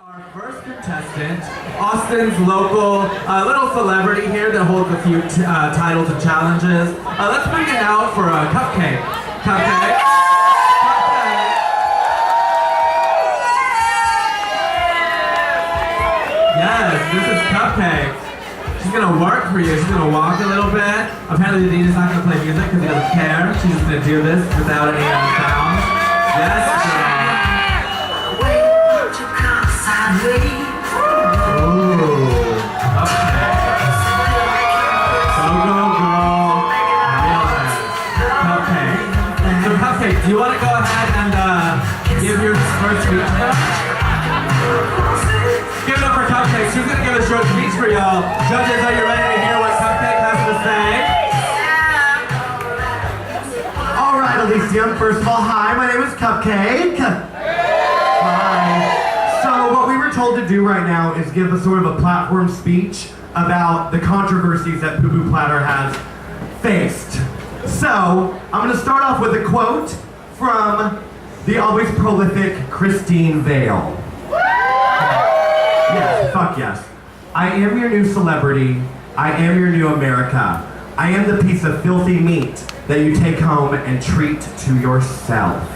Our first contestant, Austin's local little celebrity here that holds a few titles and challenges. Let's bring it out for a cupcake. Cupcake. Yes, this is Cupcake. She's gonna work for you. She's gonna walk a little bit. Apparently, Dean's not gonna play music because he doesn't care. She's just gonna do this without any sound. Yes. Ooh, okay. Go, Cupcake. So Cupcake, do you want to go ahead and give your first speech now? Give it up for Cupcake. She's going to give a short speech for y'all. Judges, are you ready to hear what Cupcake has to say? All right, Elysium. First of all, hi, my name is Cupcake. Hi. So what we were told to do right now is give a sort of a platform speech about the controversies that Poo Poo Platter has faced. So I'm going to start off with a quote from the always prolific Christine Vale. Yes, fuck yes. I am your new celebrity. I am your new America. I am the piece of filthy meat that you take home and treat to yourself.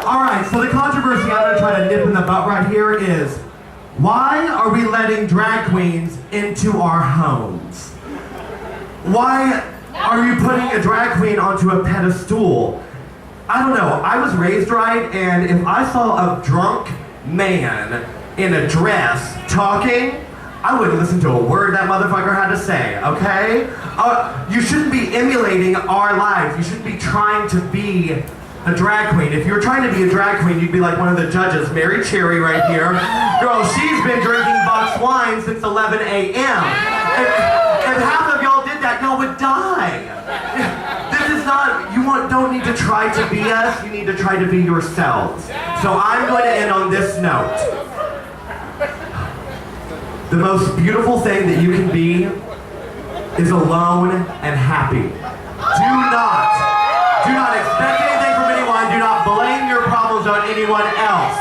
Alright, so the controversy I'm going to try to nip in the butt right here is, why are we letting drag queens into our homes? Why are you putting a drag queen onto a pedestal? I don't know, I was raised right, and if I saw a drunk man in a dress talking, I wouldn't listen to a word that motherfucker had to say, okay? You shouldn't be emulating our lives. You shouldn't be trying to be a drag queen. If you were trying to be a drag queen, you'd be like one of the judges, Mary Cherry right here. Girl, she's been drinking box wine since 11 a.m. If half of y'all did that, y'all would die. This is not, don't need to try to be us, you need to try to be yourselves. So I'm going to end on this note. The most beautiful thing that you can be is alone and happy. Do not expect anything from anyone. Do not blame your problems on anyone else.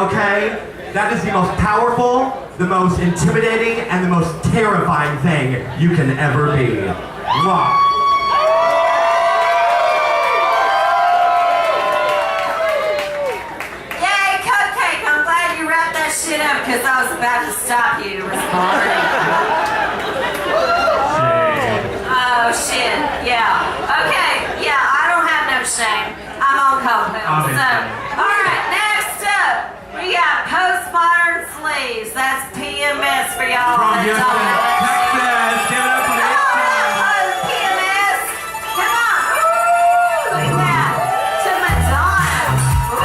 Okay? That is the most powerful, the most intimidating, and the most terrifying thing you can ever be. Wow. Yay, Cupcake! I'm glad you wrapped that shit up because I was about to stop you to respond. Oh shit, yeah. Okay, yeah, I don't have no shame. I'm on cold. So, alright, next up, we got Postmodern Sleeves. That's PMS for y'all. From Houston, Texas. Give it up for PMS. Come on. Woo! Look at that. To Madonna. Woo!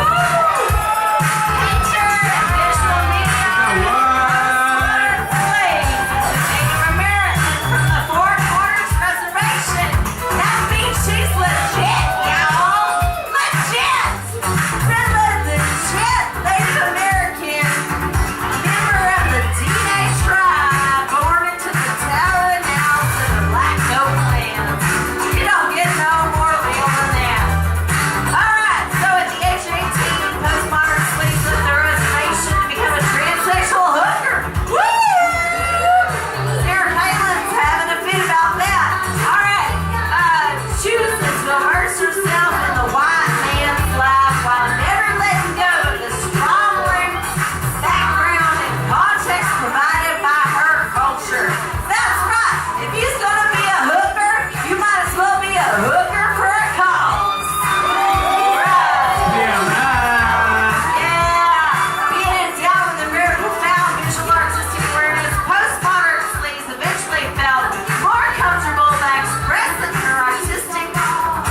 Picture and visual media. Postmodern Sleeves. The Native American from the Four Corners Reservation. That means she's legit, y'all. Legit. Legit Native American. Member of the D-Day tribe. Born into the Taranals and the Black Oak lands. You don't get no more real than that. Alright, so at the age of 18, Postmodern Sleeves left their reservation to become a transsexual hooker. Woo! Sarah Palin's having a fit about that. Alright, chooses to immerse herself in the white man's life while never letting go of the strong root, background, and context provided by her culture. That's right. If you're gonna be a hooker, you might as well be a hooker for a cause. Right. Yeah. Being endowed with a very profound visual artistic awareness, Postmodern Sleeves eventually felt more comfortable by expressing her artistic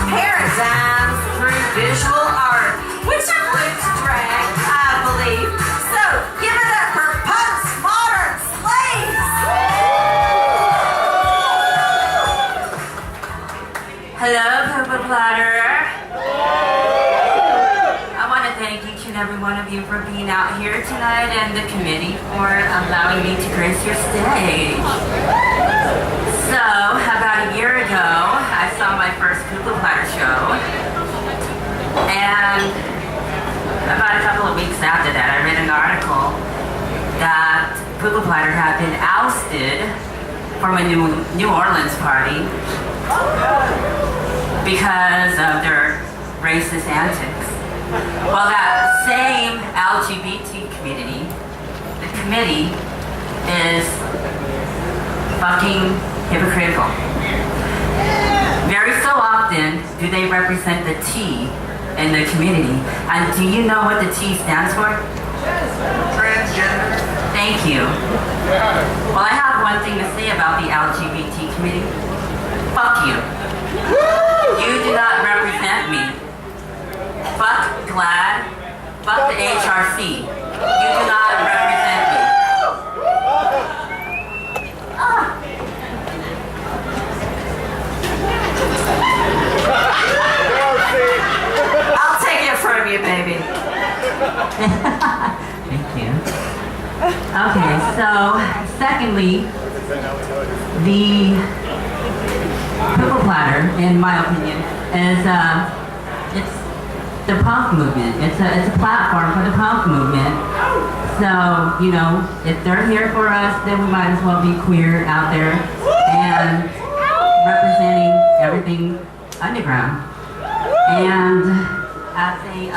paradigms through visual art, which includes drag, I believe. So, give it up for Postmodern Sleeves! Hello, Poo Poo Platter. I want to thank each and every one of you for being out here tonight and the committee for allowing me to grace your stage. So, about a year ago, I saw my first Poo Poo Platter show, and about a couple of weeks after that, I read an article that Poo Poo Platter had been ousted from a New Orleans party because of their racist antics. Well, that same LGBT community, the committee, is fucking hypocritical. Very so often do they represent the T in the community. And do you know what the T stands for? Transgender. Thank you. Well, I have one thing to say about the LGBT community. Fuck you. You do not represent me. Fuck GLAAD. Fuck the HRC. You do not represent me. I'll take it from you, baby. Thank you. Okay, so secondly, the Poo Poo Platter, in my opinion, is it's the punk movement. It's a platform for the punk movement. So, you know, if they're here for us, then we might as well be queer out there and representing everything underground. And as a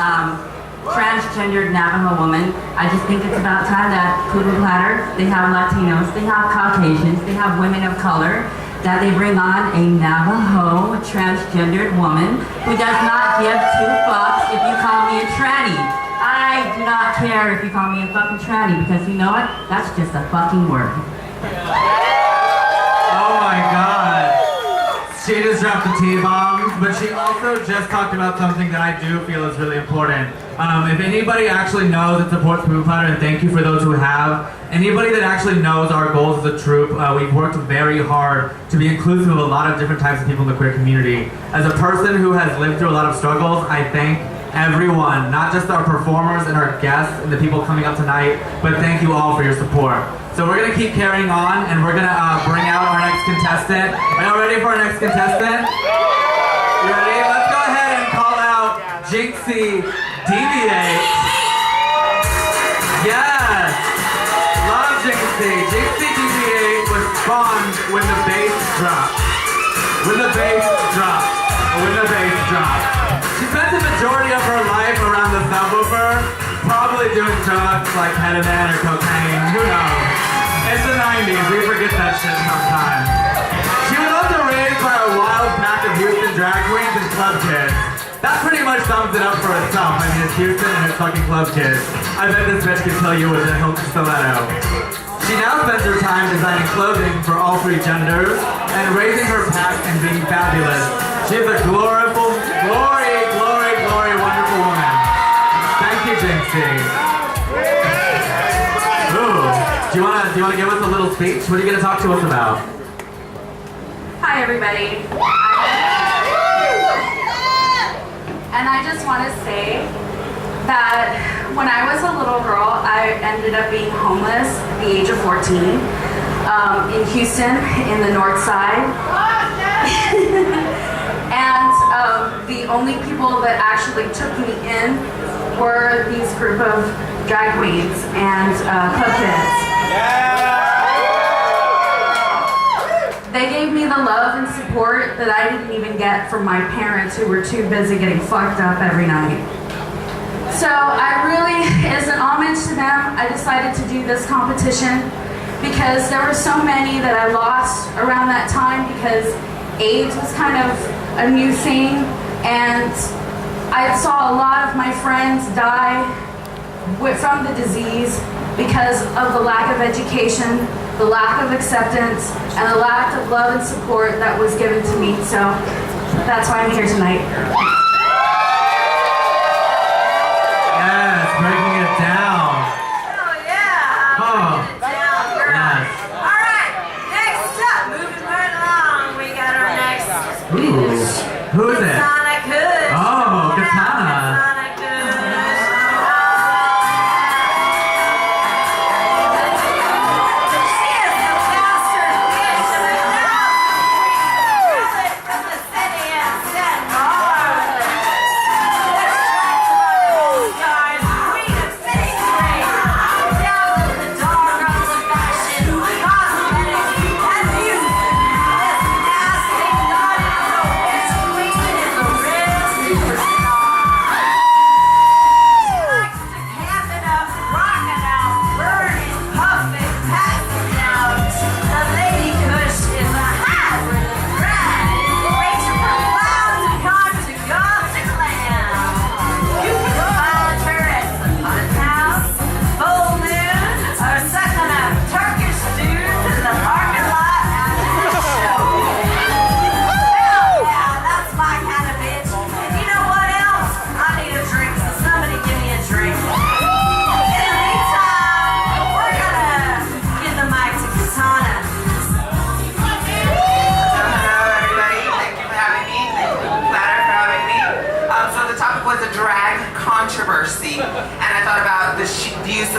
transgendered Navajo woman, I just think it's about time that Poo Poo Platter, they have Latinos, they have Caucasians, they have women of color, that they bring on a Navajo transgendered woman who does not give two fucks if you call me a tranny. I do not care if you call me a fucking tranny, because you know what? That's just a fucking word. Oh my god. She just dropped the T-bombs, but she also just talked about something that I do feel is really important. If anybody actually knows and supports Poo Poo Platter, and thank you for those who have, anybody that actually knows our goals as a troupe, we've worked very hard to be inclusive of a lot of different types of people in the queer community. As a person who has lived through a lot of struggles, I thank everyone, not just our performers and our guests and the people coming up tonight, but thank you all for your support. So we're gonna keep carrying on, and we're gonna bring out our next contestant. Are y'all ready for our next contestant? You ready? Let's go ahead and call out Jinxie Deviate. Yes! Love Jinxie. Jinxie Deviate was spawned when the bass dropped. When the bass dropped. When the bass dropped. She spent the majority of her life around the subwoofer, probably doing drugs like ketamine or cocaine, who knows. It's the 90s, we forget that shit sometimes. She was also raised by a wild pack of Houston drag queens and club kids. That pretty much sums it up for itself. I mean, it's Houston and it's fucking club kids. I bet this bitch can tell you with a hilt stiletto. She now spends her time designing clothing for all three genders and raising her pack and being fabulous. She is a glory, wonderful woman. Thank you, Jinxie. Ooh, do you wanna give us a little speech? What are you gonna talk to us about? Hi, everybody. And I just want to say that when I was a little girl, I ended up being homeless at the age of 14 in Houston, in the north side. And the only people that actually took me in were these group of drag queens and club kids. They gave me the love and support that I didn't even get from my parents, who were too busy getting fucked up every night. So I really, as an homage to them, I decided to do this competition because there were so many that I lost around that time because AIDS was kind of a new thing, and I saw a lot of my friends die from the disease because of the lack of education, the lack of acceptance, and the lack of love and support that was given to me. So that's why I'm here tonight. Yes, breaking it down. Oh yeah, Oh. breaking it down, girl. Yes. All right, next up, moving right along, we got our next Ooh, who is it? Katana Kush. Oh, Come on out, Katana. Katana Kush. She is the bastard bitch of the night. From the city of San Marcos. Let's try some of these guys.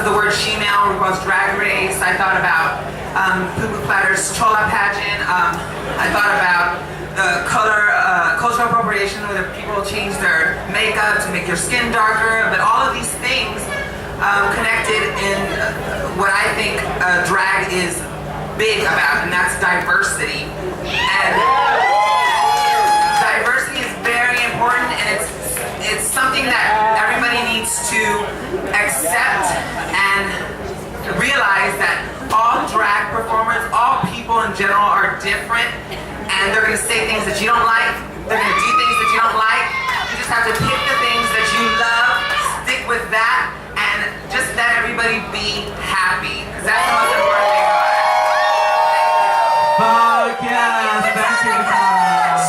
of the word she-male, RuPaul's Drag Race. I thought about Poo Poo Platter's Chola pageant. I thought about cultural appropriation, where people change their makeup to make your skin darker. But all of these things connected in what I think drag is big about, and that's diversity. And diversity is very important, and it's something that everybody needs to accept and realize that all drag performers, all people in general are different, and they're gonna say things that you don't like, they're gonna do things that you don't like. You just have to pick the things that you love, stick with that, and just let everybody be happy, because that's the most important thing about it. Fuck yes, thank you guys.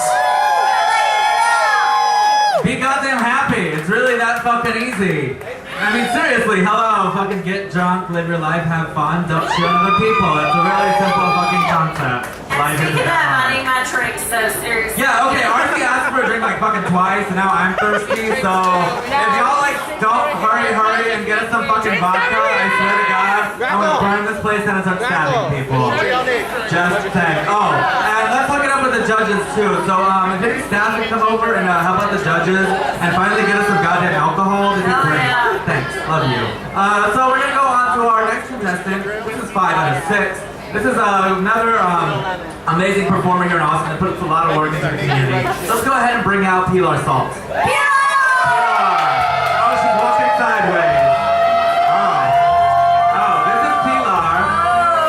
Be goddamn happy. It's really that fucking easy. I mean, seriously, hello, fucking get drunk, live your life, have fun, don't shit on other people. It's a really simple fucking concept. Life is Speaking of hard. money metrics, so seriously. Yeah, okay, Archie asked for a drink like fucking twice, and now I'm thirsty, so if y'all like don't hurry and get us some fucking vodka, I swear to God, I'm gonna burn this place down and start stabbing people. Just saying. Oh, and let's hook it up with the judges too. So if maybe staff can come over and help out the judges and finally get us some goddamn alcohol, that'd be Oh, great. yeah. Thanks, love you. So we're gonna go on to our next contestant. This is 5 out of 6. This is another amazing performer here in Austin that puts a lot of work into the community. Let's go ahead and bring out Pilar Salt. Pilar! Oh, she's walking sideways. Oh, this is Pilar.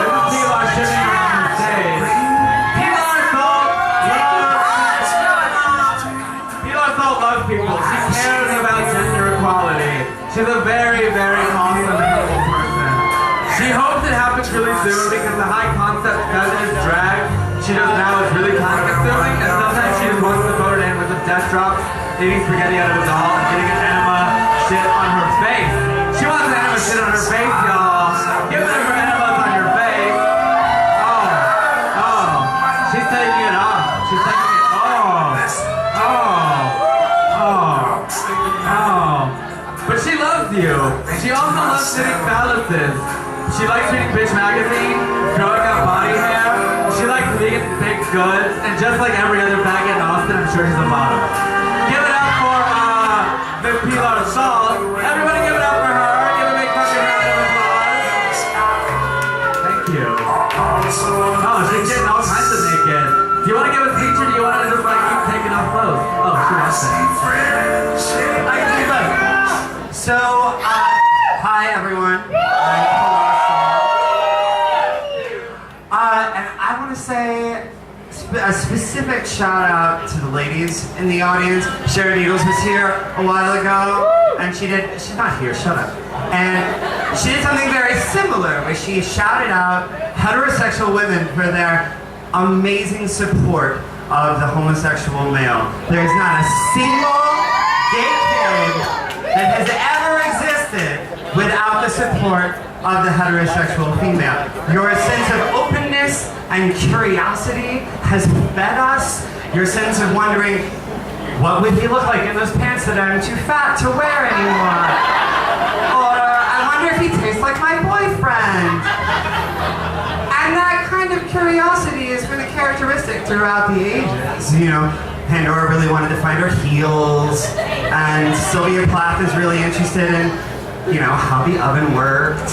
This is Pilar sitting on the stage. Pilar Salt loves people. She cares about gender equality. She's a very, very awesome, beautiful person. She hopes it happens really soon because the high concept feminist drag she does now is really time consuming, and sometimes she just wants to vote it in with some death drops, eating spaghetti out of a doll, and getting an enema shit on her face. She wants an enema shit on her face, y'all. Give it up for enemas on your face. Oh, she's taking it off. She's taking it. But she loves you. She also loves shitting phalluses. She likes reading Bitch magazine, growing out body hair. She likes vegan baked goods, and just like every other faggot in Austin, I'm sure she's a bottom. Give it up for Miss Pilar Salt. Everybody give it up for her. Give a big fucking round of applause. Thank you. Oh, she's getting all kinds of naked. Do you want to give a speech or do you want to just like keep taking off clothes? Oh, she wants it. I can do both. So, hi everyone. I'm Pilar Salt. And I want to say a specific shout out to the ladies in the audience. Sharon Eagles was here a while ago, and she's not here, shut up. And she did something very similar, where she shouted out heterosexual women for their amazing support of the homosexual male. There's not a single gay kid that has ever existed without the support of the heterosexual female. Your sense of openness and curiosity has fed us. Your sense of wondering, what would he look like in those pants that I'm too fat to wear anymore? Or I wonder if he tastes like my boyfriend. And that kind of curiosity has been a characteristic throughout the ages. You know, Pandora really wanted to find her heels, and Sylvia Plath is really interested in, you know, how the oven worked.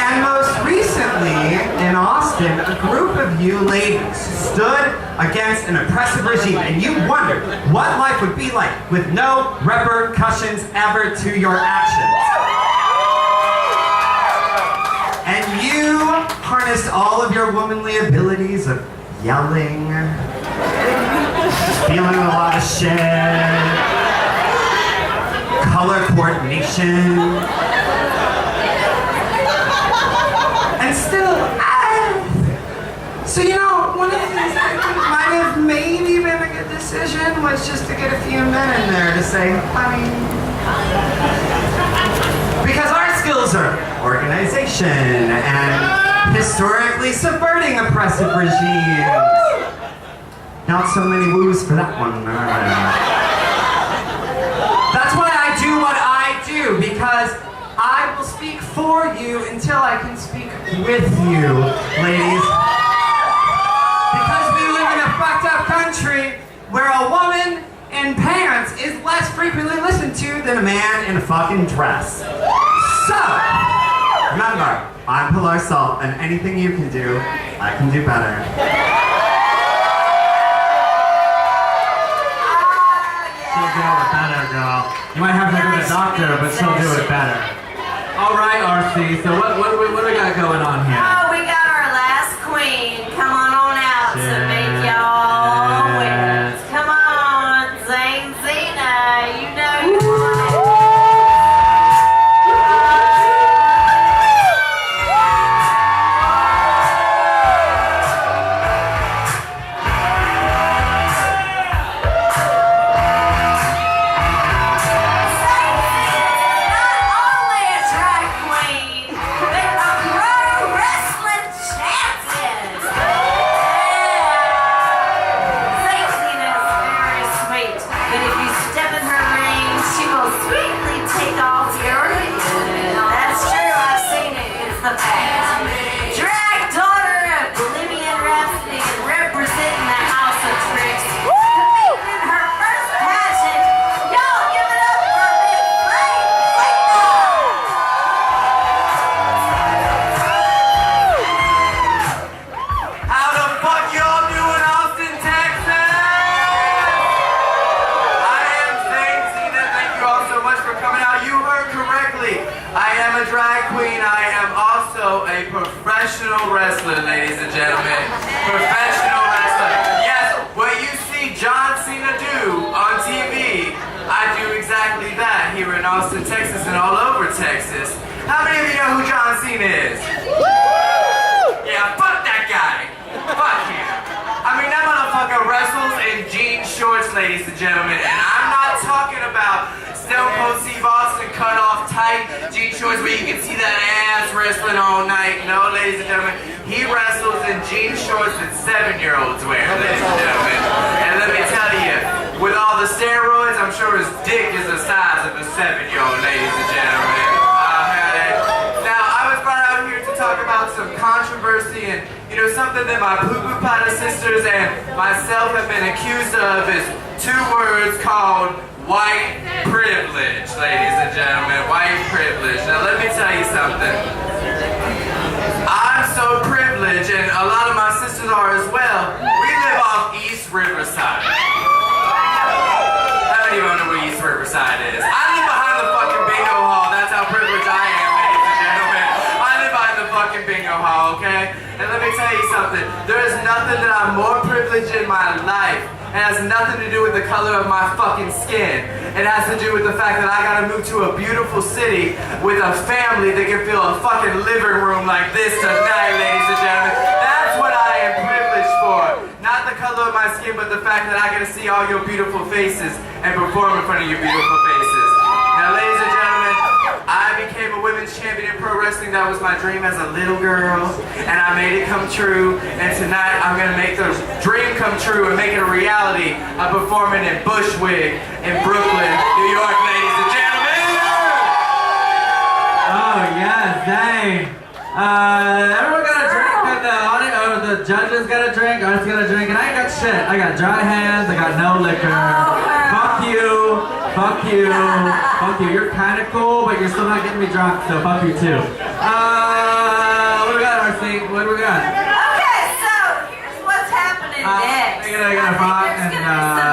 And most recently, in Austin, a group of you ladies stood against an oppressive regime, and you wondered what life would be like with no repercussions ever to your actions. And you harnessed all of your womanly abilities of yelling, feeling a lot of shit, color coordination, and still, so you know, one of the things that I think might have maybe been a good decision was just to get a few men in there to say, honey, because our skills are organization and historically subverting oppressive regimes. Not so many woos for that one. That's why I do what I do, because speak for you until I can speak with you, ladies. Because we live in a fucked up country where a woman in pants is less frequently listened to than a man in a fucking dress. So, remember, I'm Pilar Salt, and anything you can do, I can do better. She'll do it better, girl. You might have to go to the doctor, but she'll do it better. All right, RC. So what do we got going on here? Oh, we got our last queen. Come on out to make y'all winners. Come on, Zane Zena. You know you want it. Drag daughter of Bolivia Rhapsody and representing the House of Tricks. Competing in her first pageant. Y'all give it up for Miss Flame How the fuck y'all doing, Austin, Texas? I am Zane Zena. Thank you all so much for coming out. You heard correctly. I am a drag queen. I am also a professional wrestler, ladies and gentlemen. Professional wrestler. Yes, what you see John Cena do on TV, I do exactly that here in Austin, Texas, and all over Texas. How many of you know who John Cena is? Yeah, fuck that guy. Fuck him. I mean, that motherfucker wrestles in jean shorts, ladies and gentlemen, and I'm not talking about Stone Cold Steve Austin cut off tight jean shorts where you can see that ass wrestling all night. No, ladies and gentlemen, he wrestles in jean shorts that 7-year-olds wear, ladies and gentlemen. And let me tell you, with all the steroids, I'm sure his dick is the size of a 7-year-old, ladies and gentlemen. Now, I was brought out here to talk about some controversy and, something that my poo-poo pata sisters and myself have been accused of is 2 words called white privilege, ladies and gentlemen. White privilege. Now, let me tell you something. I'm so privileged, and a lot of my sisters are as well. We live off East Riverside. How many of you know where East Riverside is? I live behind the fucking bingo hall. That's how privileged I am, ladies and gentlemen. I live behind the fucking bingo hall, okay? And let me tell you something. There is nothing that I'm more privileged in my life. It has nothing to do with the color of my fucking skin. It has to do with the fact that I gotta move to a beautiful city with a family that can fill a fucking living room like this tonight, ladies and gentlemen. That's what I am privileged for. Not the color of my skin, but the fact that I get to see all your beautiful faces and perform in front of your beautiful faces. Now, ladies and gentlemen, I became a women's champion in pro wrestling. That was my dream as a little girl, and I made it come true. And tonight, I'm gonna make the dream come true and make it a reality. I'm performing in Bushwick, in Brooklyn, New York, ladies and gentlemen. Oh, yes, dang. Everyone got a drink, and the judges got a drink, artists got a drink, and I ain't got shit. I got dry hands, I got no liquor. Fuck you. Fuck you. Fuck you. You're kind of cool, but you're still not getting me drunk, so fuck you too. What do we got, RC? What do we got? Okay, so here's what's happening next. I gotta fuck, There's gonna be some